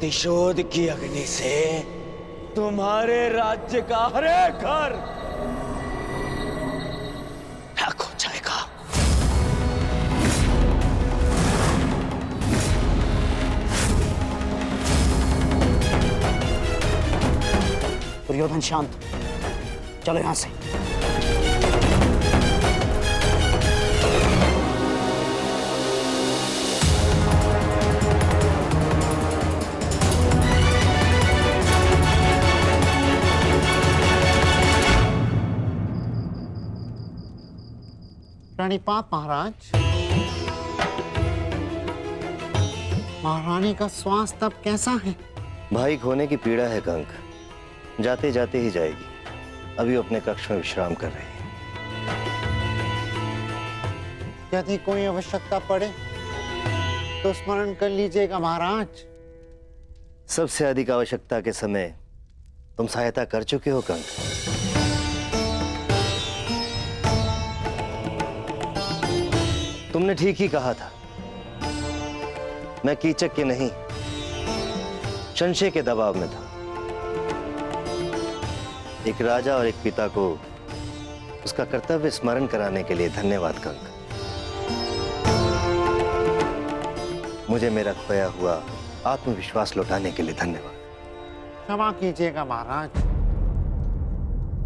प्रतिशोध की अग्नि से तुम्हारे राज्य का हर एक घर राख हो जाएगा। दुर्योधन शांत, चलो यहां से। प्रणिपात महाराज। महारानी का स्वास्थ्य तब कैसा है? भाई खोने की पीड़ा है कंक, जाते जाते ही जाएगी। अभी वो अपने कक्ष में विश्राम कर रही है। यदि कोई आवश्यकता पड़े तो स्मरण कर लीजिएगा महाराज। सबसे अधिक आवश्यकता के समय तुम सहायता कर चुके हो कंक। तुमने ठीक ही कहा था। मैं कीचक के नहीं, संशय के दबाव में था। एक राजा और एक पिता को उसका कर्तव्य स्मरण कराने के लिए धन्यवाद कंक। मुझे मेरा खोया हुआ आत्मविश्वास लौटाने के लिए धन्यवाद। क्षमा कीजिएगा महाराज,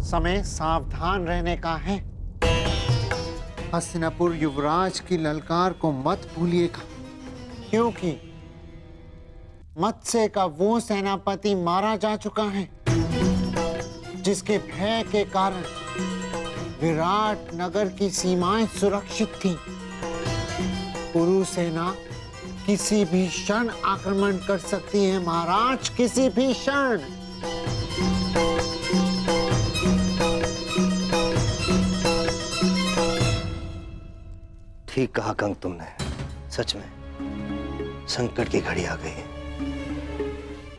समय सावधान रहने का है। हस्तिनापुर युवराज की ललकार को मत भूलिएगा, क्योंकि मत्स्य का वो सेनापति मारा जा चुका है जिसके भय के कारण विराट नगर की सीमाएं सुरक्षित थी। कुरु सेना किसी भी क्षण आक्रमण कर सकती है महाराज, किसी भी क्षण। ठीक कहा कंक तुमने। सच में संकट की घड़ी आ गई है।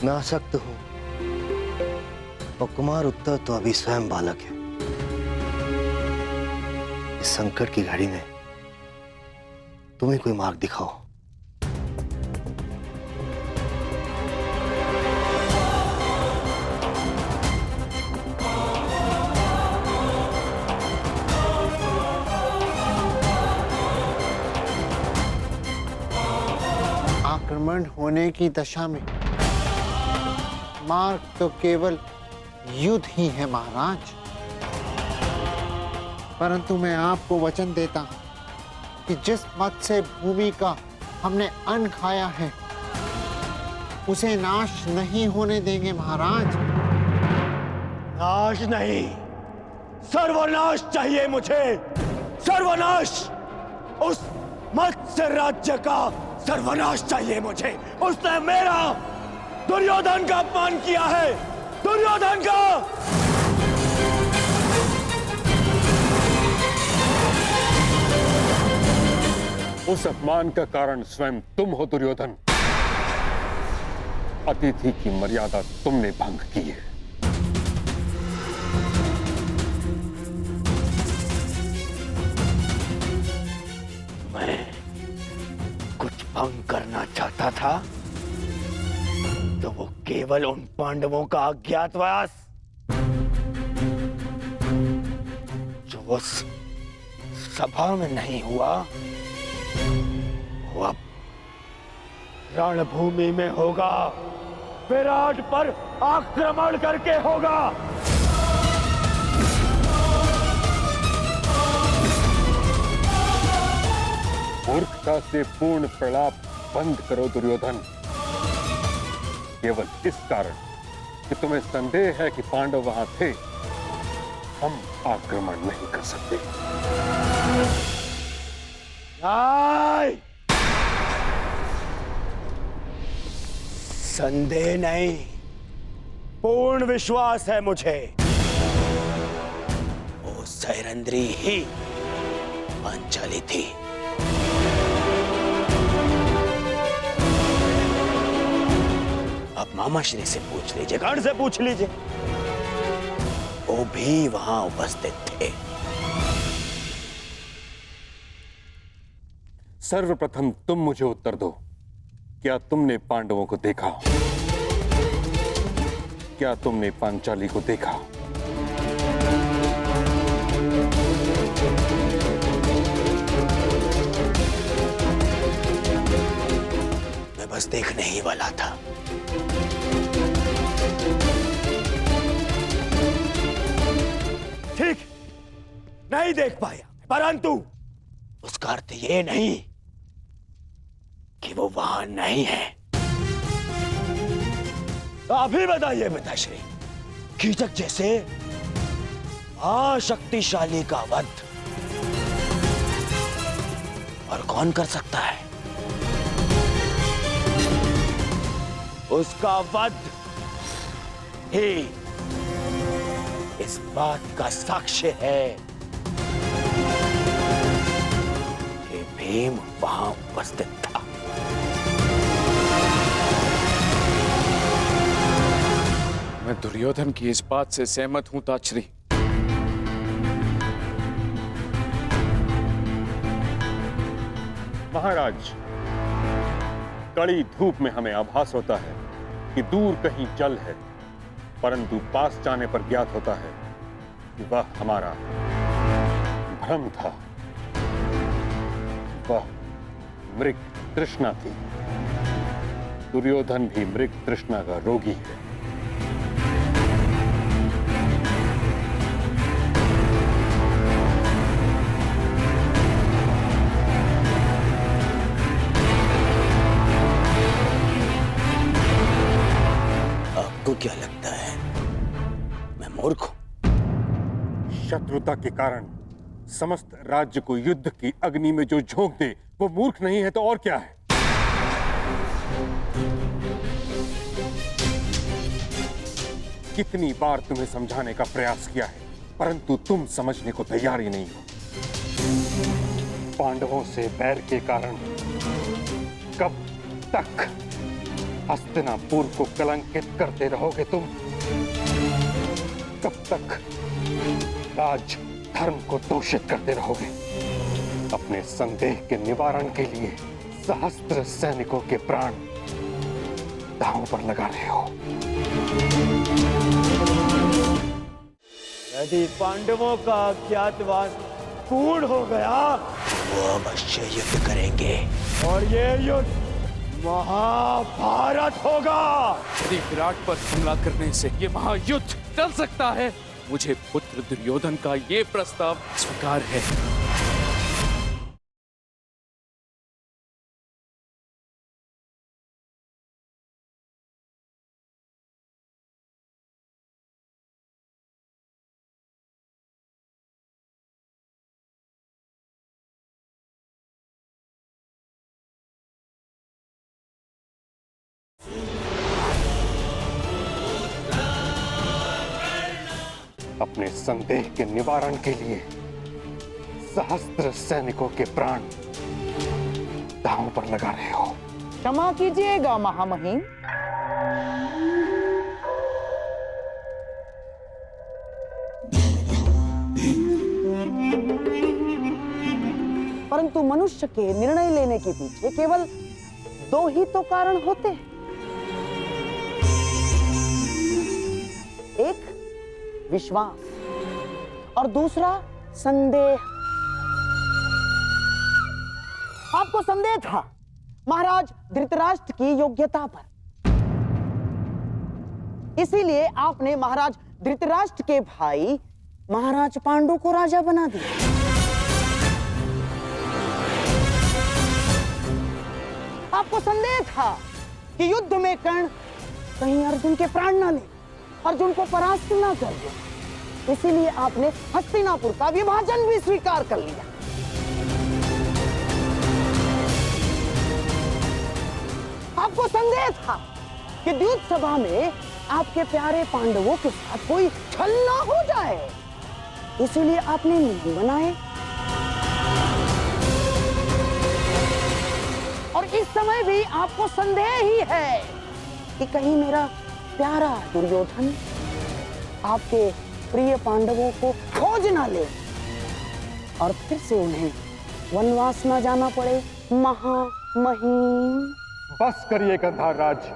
मैं आसक्त हूं और कुमार उत्तर तो अभी स्वयं बालक है। इस संकट की घड़ी में तुम ही कोई मार्ग दिखाओ। आक्रमण होने की दशा में मार्ग तो केवल युद्ध ही है महाराज। परंतु मैं आपको वचन देता हूं कि जिस मत्स्य भूमि का हमने अन्न खाया है उसे नाश नहीं होने देंगे महाराज। नाश नहीं, सर्वनाश चाहिए मुझे। सर्वनाश। उस मत्स्य राज्य का सर्वनाश चाहिए मुझे। उसने मेरा, दुर्योधन का अपमान किया है। दुर्योधन का। उस अपमान का कारण स्वयं तुम हो दुर्योधन। अतिथि की मर्यादा तुमने भंग की है। मैं कुछ भंग करना चाहता था तो वो केवल उन पांडवों का अज्ञातवास जो उस सभा में नहीं हुआ, वो अब रणभूमि में होगा। विराट पर आक्रमण करके होगा। मूर्खता से पूर्ण प्रलाप बंद करो दुर्योधन। केवल इस कारण कि तुम्हें संदेह है कि पांडव वहां थे, हम आक्रमण नहीं कर सकते। नहीं, संदेह नहीं, पूर्ण विश्वास है मुझे। वो सैरंद्री ही पांचाली थी। अब मामाश्री से पूछ लीजिए, गण से पूछ लीजिए, वो भी वहां उपस्थित थे। सर्वप्रथम तुम मुझे उत्तर दो, क्या तुमने पांडवों को देखा? क्या तुमने पांचाली को देखा? मैं बस देखने ही वाला था। ठीक, नहीं देख पाया, परंतु उसका अर्थ ये नहीं कि वो वहां नहीं है। तो अभी बताइए पिताश्री, कीचक जैसे शक्तिशाली का वध और कौन कर सकता है? उसका वध ही इस बात का साक्ष्य है कि भीम वहां उपस्थित था। मैं दुर्योधन की इस बात से सहमत हूं ताचरी। महाराज, कड़ी धूप में हमें आभास होता है कि दूर कहीं जल है, परंतु पास जाने पर ज्ञात होता है कि वह हमारा भ्रम था। वह मृग तृष्णा थी। दुर्योधन भी मृग तृष्णा का रोगी है। आपको क्या लगता है मैं मूर्ख हूं? शत्रुता के कारण समस्त राज्य को युद्ध की अग्नि में जो झोंक दे वो मूर्ख नहीं है तो और क्या है? कितनी बार तुम्हें समझाने का प्रयास किया है, परंतु तुम समझने को तैयार ही नहीं हो। पांडवों से बैर के कारण कब तक हस्तिनापुर को कलंकित करते रहोगे तुम? कब तक राज धर्म को दूषित करते रहोगे? अपने संदेह के निवारण के लिए सहस्त्र सैनिकों के प्राण दांव पर लगा रहे हो। यदि पांडवों का अज्ञातवास पूर्ण हो गया, वो अवश्य युद्ध करेंगे और ये युद्ध महाभारत होगा। यदि विराट पर हमला करने से ये महायुद्ध टल सकता है, मुझे पुत्र दुर्योधन का ये प्रस्ताव स्वीकार है। अपने संदेह के निवारण के लिए सहस्त्र सैनिकों के प्राण दांव पर लगा रहे हो। क्षमा कीजिएगा महामहिम। परंतु मनुष्य के निर्णय लेने के पीछे केवल दो ही तो कारण होते हैं, एक विश्वास और दूसरा संदेह। आपको संदेह था महाराज धृतराष्ट्र की योग्यता पर, इसीलिए आपने महाराज धृतराष्ट्र के भाई महाराज पांडु को राजा बना दिया। आपको संदेह था कि युद्ध में कर्ण कहीं अर्जुन के प्राण ना ले, अर्जुन को परास्त ना कर दे, इसीलिए आपने हस्तिनापुर का विभाजन भी स्वीकार कर लिया। आपको संदेह था कि द्यूत सभा में आपके प्यारे पांडवों के साथ कोई छल ना हो जाए, इसीलिए आपने नियम बनाए। और इस समय भी आपको संदेह ही है कि कहीं मेरा प्यारा दुर्योधन आपके प्रिय पांडवों को खोज ना ले और फिर से उन्हें वनवास ना जाना पड़े। महामहिम, बस करिए गंधार राज।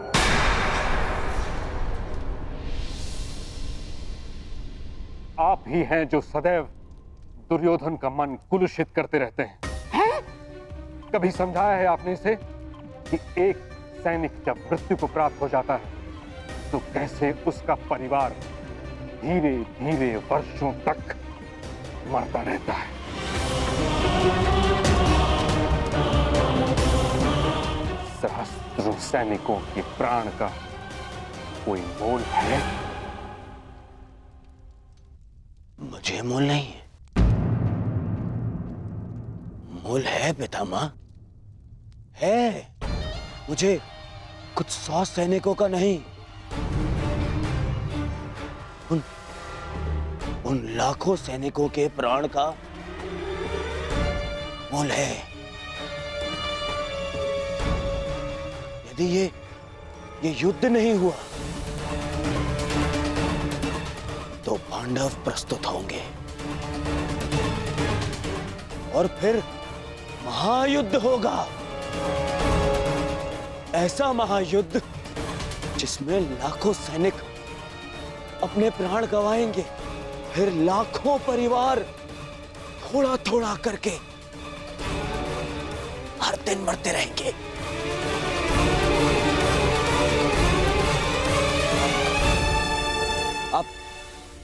आप ही हैं जो सदैव दुर्योधन का मन कुलुषित करते रहते हैं। कभी समझाया है आपने इसे कि एक सैनिक जब मृत्यु को प्राप्त हो जाता है तो कैसे उसका परिवार धीरे धीरे वर्षों तक मरता रहता है। सहस्त्रों सैनिकों के प्राण का कोई मोल है? मुझे मोल नहीं है। मोल है पितामह, है। मुझे कुछ 100 सैनिकों का नहीं, उन लाखों सैनिकों के प्राण का मोल है। यदि ये युद्ध नहीं हुआ तो पांडव प्रस्तुत होंगे और फिर महायुद्ध होगा। ऐसा महायुद्ध जिसमें लाखों सैनिक अपने प्राण गंवाएंगे, फिर लाखों परिवार थोड़ा थोड़ा करके हर दिन मरते रहेंगे।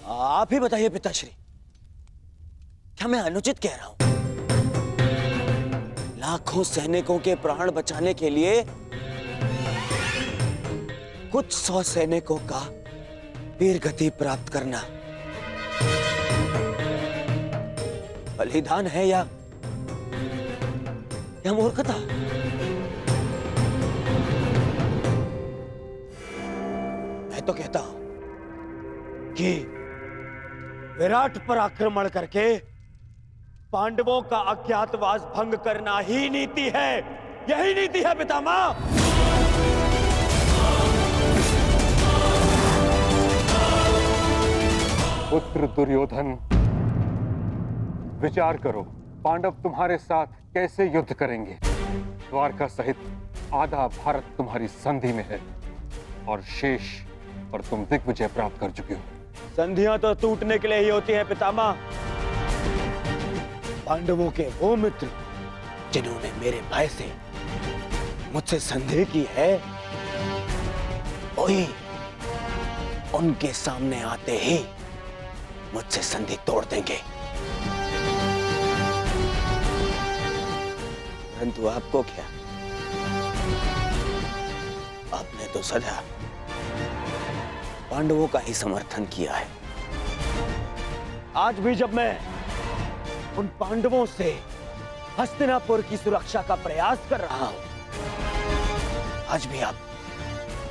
आप ही बताइए पिताश्री, क्या मैं अनुचित कह रहा हूं? लाखों सैनिकों के प्राण बचाने के लिए कुछ 100 सैनिकों का वीर गति प्राप्त करना बलिदान है या मूर्खता? मैं तो कहता हूं कि विराट पर आक्रमण करके पांडवों का अज्ञातवास भंग करना ही नीति है। यही नीति है पितामह। पुत्र दुर्योधन, विचार करो, पांडव तुम्हारे साथ कैसे युद्ध करेंगे? द्वारका सहित आधा भारत तुम्हारी संधि में है और शेष पर तुम दिग्विजय प्राप्त कर चुके हो। संधियां तो टूटने के लिए ही होती है पितामह। पांडवों के वो मित्र जिन्होंने मेरे भाई से मुझसे संधि की है, वही उनके सामने आते ही मुझसे संधि तोड़ देंगे। परंतु आपको क्या, आपने तो सदा पांडवों का ही समर्थन किया है। आज भी जब मैं उन पांडवों से हस्तिनापुर की सुरक्षा का प्रयास कर रहा हूं, आज भी आप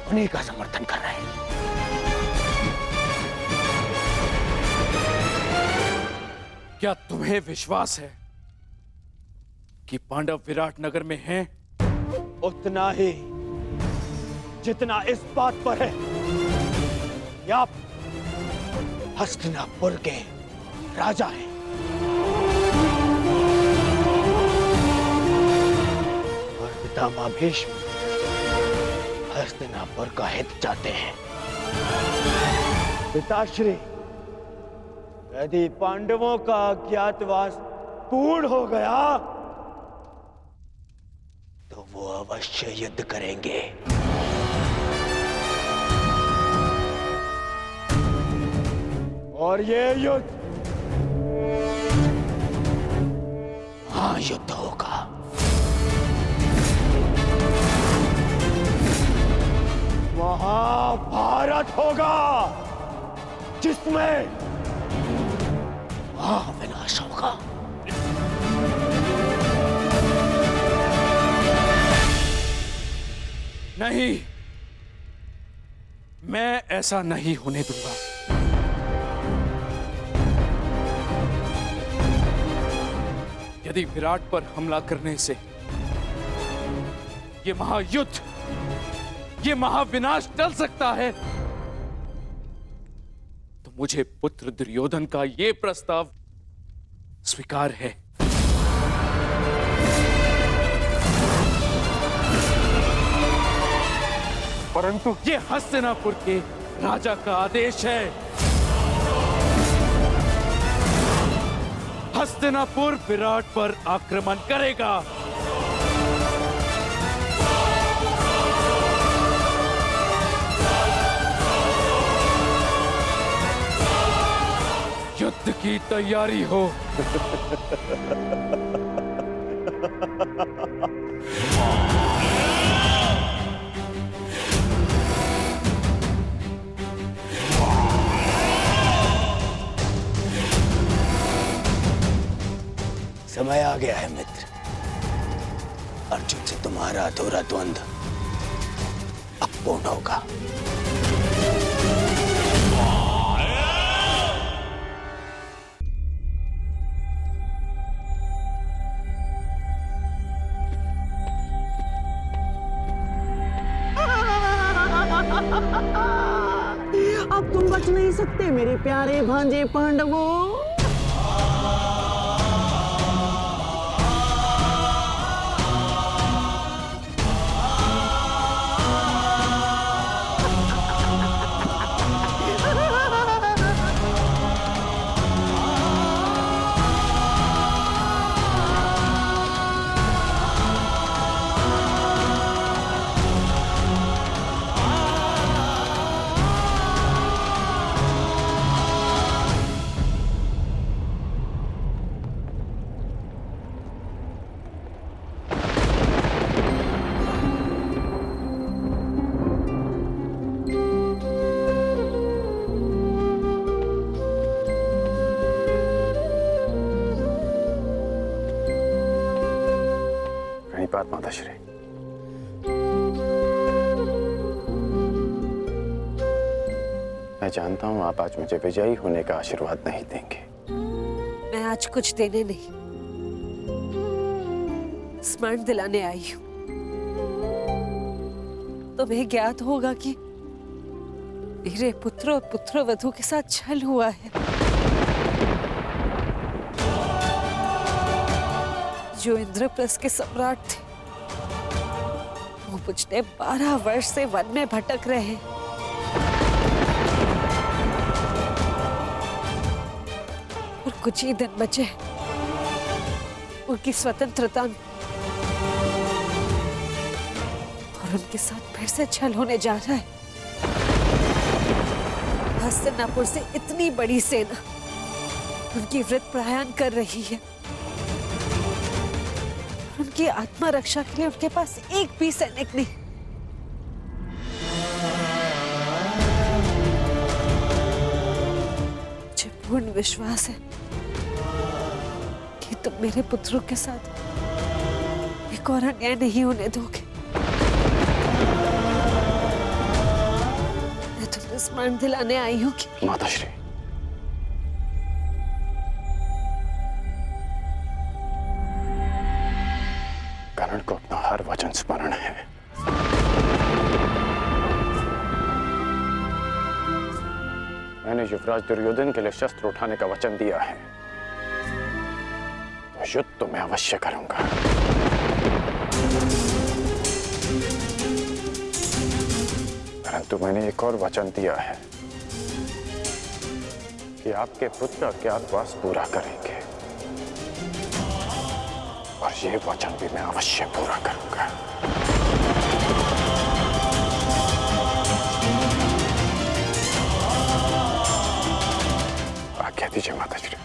उन्हीं का समर्थन कर रहे हैं। क्या तुम्हें विश्वास है कि पांडव विराट नगर में हैं? उतना ही जितना इस बात पर है कि आप हस्तिनापुर के राजा हैं। और पितामह भीष्म हस्तिनापुर का हित चाहते हैं। पिताश्री, यदि पांडवों का अज्ञातवास पूर्ण हो गया तो वो अवश्य युद्ध करेंगे। और ये युद्ध महायुद्ध होगा। महाभारत होगा, जिसमें महाविनाश होगा। नहीं, मैं ऐसा नहीं होने दूंगा। यदि विराट पर हमला करने से ये महायुद्ध, ये महाविनाश टल सकता है, तो मुझे पुत्र दुर्योधन का ये प्रस्ताव स्वीकार है। परंतु ये हस्तिनापुर के राजा का आदेश है। हस्तिनापुर विराट पर आक्रमण करेगा। युद्ध की तैयारी हो। समय आ गया है मित्र। अर्जुन से तुम्हारा अधूरा द्वंद्व अब पूर्ण होगा। अब तुम बच नहीं सकते मेरे प्यारे भांजे पांडवों। बात माताश्री, मैं जानता हूं आप आज मुझे विजयी होने का आशीर्वाद नहीं देंगे। मैं आज कुछ देने नहीं, स्मरण दिलाने आई हूं। तुम्हें ज्ञात होगा कि मेरे पुत्र और पुत्रवधू के साथ छल हुआ है। जो इंद्रप्रस्थ के सम्राट थे वो पिछले 12 वर्ष से वन में भटक रहे। और कुछ ही दिन बचे उनकी स्वतंत्रता में, और उनके साथ फिर से छल होने जा रहा है। हस्तिनापुर से इतनी बड़ी सेना उनकी वृत्त प्रयाण कर रही है। उनकी आत्मा रक्षा के लिए उनके पास एक भी सैनिक नहीं। मुझे पूर्ण विश्वास है कि तुम मेरे पुत्रों के साथ एक और अन्याय नहीं होने दोगे। मैं तुम्हें स्मरण दिलाने आई हूँ कि माताश्री, कर्ण को अपना हर वचन स्मरण है। मैंने युवराज दुर्योधन के लिए शस्त्र उठाने का वचन दिया है, तो युद्ध तो मैं अवश्य करूंगा। परंतु मैंने एक और वचन दिया है कि आपके पुत्र अज्ञातवास पूरा करेंगे, और ये वचन भी मैं अवश्य पूरा करूंगा। आज्ञा दीजिए माताश्री।